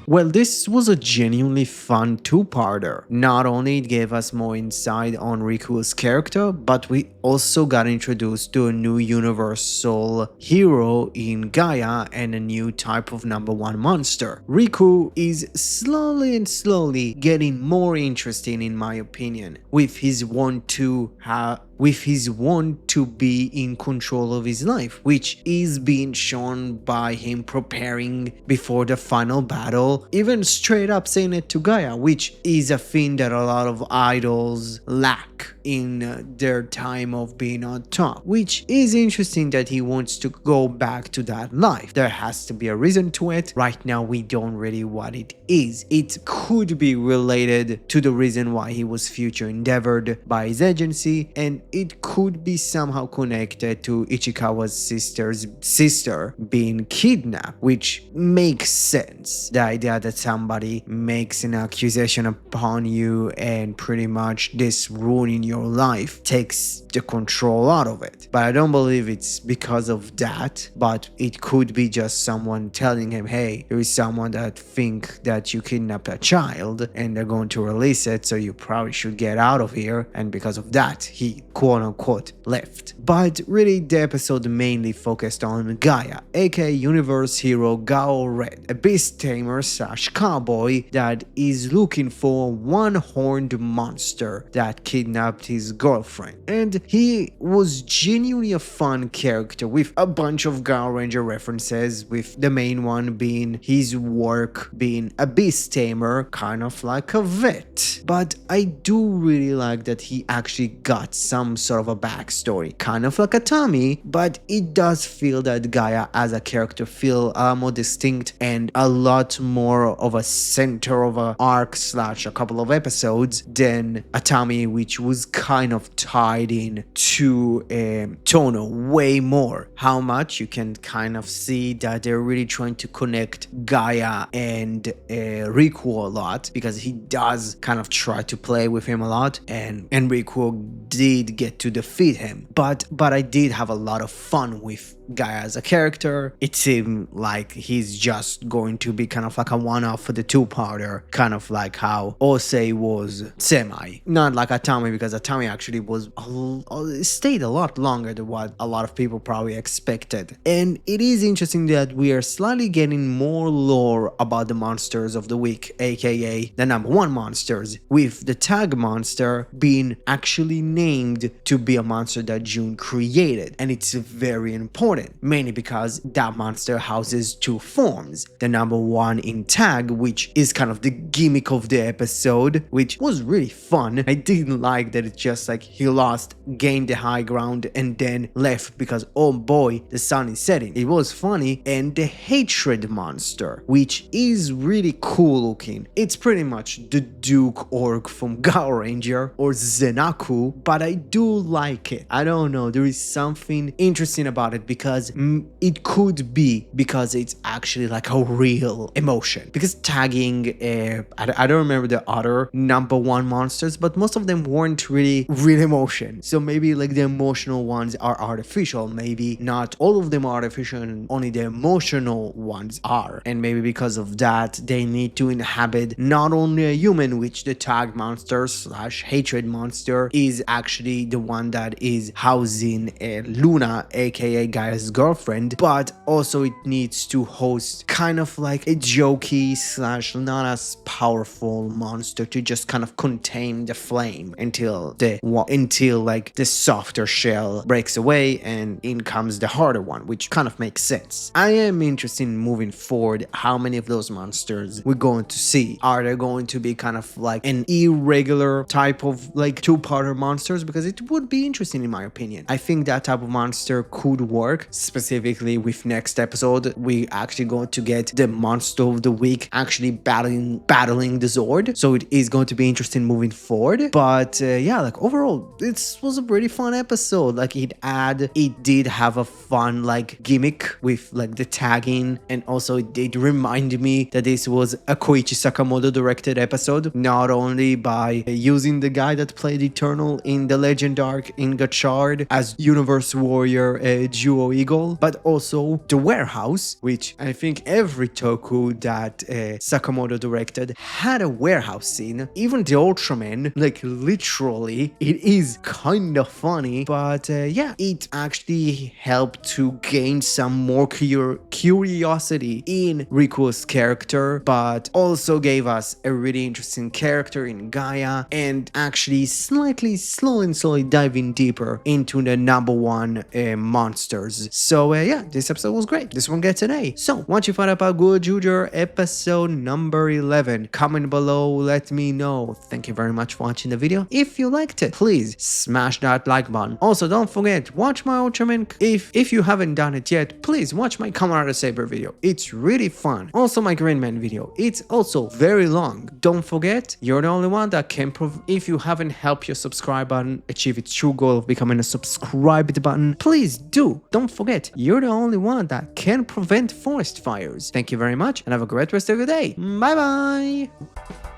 Well, this was a genuinely fun two-parter. Not only it gave us more insight on Riku's character, but we also got introduced to a new universal hero in Gaia and a new type of number one monster. Riku is slowly getting more interesting in my opinion, with his want to be in control of his life, which is being shown by him preparing before the final battle, even straight up saying it to Gaia, which is a thing that a lot of idols lack in their time of being on top, which is interesting that he wants to go back to that life. There has to be a reason to it. Right now we don't really what it is. It could be related to the reason why he was future endeavored by his agency, and it could be somehow connected to Ichikawa's sister being kidnapped, which makes sense. The idea that somebody makes an accusation upon you and pretty much this ruining your life takes the control out of it. But I don't believe it's because of that, but it could be just someone telling him, hey, there is someone that think that you kidnapped a child and they're going to release it, so you probably should get out of here, and because of that he quote unquote left. But really the episode mainly focused on Gaia, aka universe hero Gao Red, a beast tamer / cowboy that is looking for a one-horned monster that kidnapped his girlfriend. And he was genuinely a fun character with a bunch of Gao Ranger references, with the main one being his work being a beast tamer, kind of like a vet. But I do really like that he actually got some sort of a backstory, kind of like a Tommy, but it does feel that Gaia as a character feel more distinct and a lot more of a center of a arc / a couple of episodes than Atami, which was kind of tied in to Tono way more. How much you can kind of see that they're really trying to connect Gaia and Riku a lot, because he does kind of try to play with him a lot, and Riku did get to defeat him. But I did have a lot of fun with Gaia as a character. It seemed like he's just going to be kind of like a one-off for the two-parter, kind of like how Osei was semi. Not like Atami, because Atami actually was stayed a lot longer than what a lot of people probably expected. And it is interesting that we are slightly getting more lore about the monsters of the week, aka the number one monsters, with the tag monster being actually named to be a monster that June created. And it's very important, mainly because that monster houses two forms. The number one in tag, which is kind of the gimmick of the episode, which was really fun. I didn't like that it's just like he lost, gained the high ground, and then left because, oh boy, the sun is setting. It was funny. And the hatred monster, which is really cool looking. It's pretty much the Duke Orc from Gao Ranger or Zenaku, but I do like it. I don't know, there is something interesting about it, because it could be because it's actually like a real emotion. Because tagging, I don't remember the other number one monsters, but most of them weren't really real emotion. So maybe like the emotional ones are artificial. Maybe not all of them are artificial, and only the emotional ones are. And maybe because of that, they need to inhabit not only a human, which the tag monster / hatred monster is actually the one that is housing Luna, aka Gaia's girlfriend, but also it needs to host kind of like a jokey / not as powerful monster to just kind of contain the flame until like the softer shell breaks away and in comes the harder one, which kind of makes sense. I am interested in moving forward how many of those monsters we're going to see. Are there going to be kind of like an irregular type of like two-parter monsters? Because it would be interesting in my opinion. I think that type of monster could work, specifically with next episode. We actually going to get the monster of the week actually battling the Zord, so it is going to be interesting moving forward. But yeah, like overall this was a pretty fun episode. Like it did have a fun like gimmick with like the tagging, and also it did remind me that this was a Koichi Sakamoto directed episode, not only by using the guy that played Eternal in the Legend arc in Gachard as Universe Warrior Juo Eagle, but also the warehouse, which I think every toku that Sakamoto directed had a warehouse scene. Even the Ultraman, like literally, it is kind of funny, but yeah, it actually helped to gain some more curiosity in Riku's character, but also gave us a really interesting character in Gaia, and actually slowly diving deeper into the number one monsters. So yeah, this episode was great. This one gets an A. So what you thought about Gozyuger episode number 11? Comment below, let me know. Thank you very much for watching the video. If you liked it, please smash that like button. Also, don't forget, watch my Ultraman. If you haven't done it yet, please watch my Kamen Rider Saber video. It's really fun. Also my Green Man video. It's also very long. Don't forget, you're the only one that can if you haven't helped your subscribe button achieve its true goal of becoming a subscribed button, please do. Don't forget, you're the only one that can prevent forest fires. Thank you very much and have a great rest of your day. Bye bye.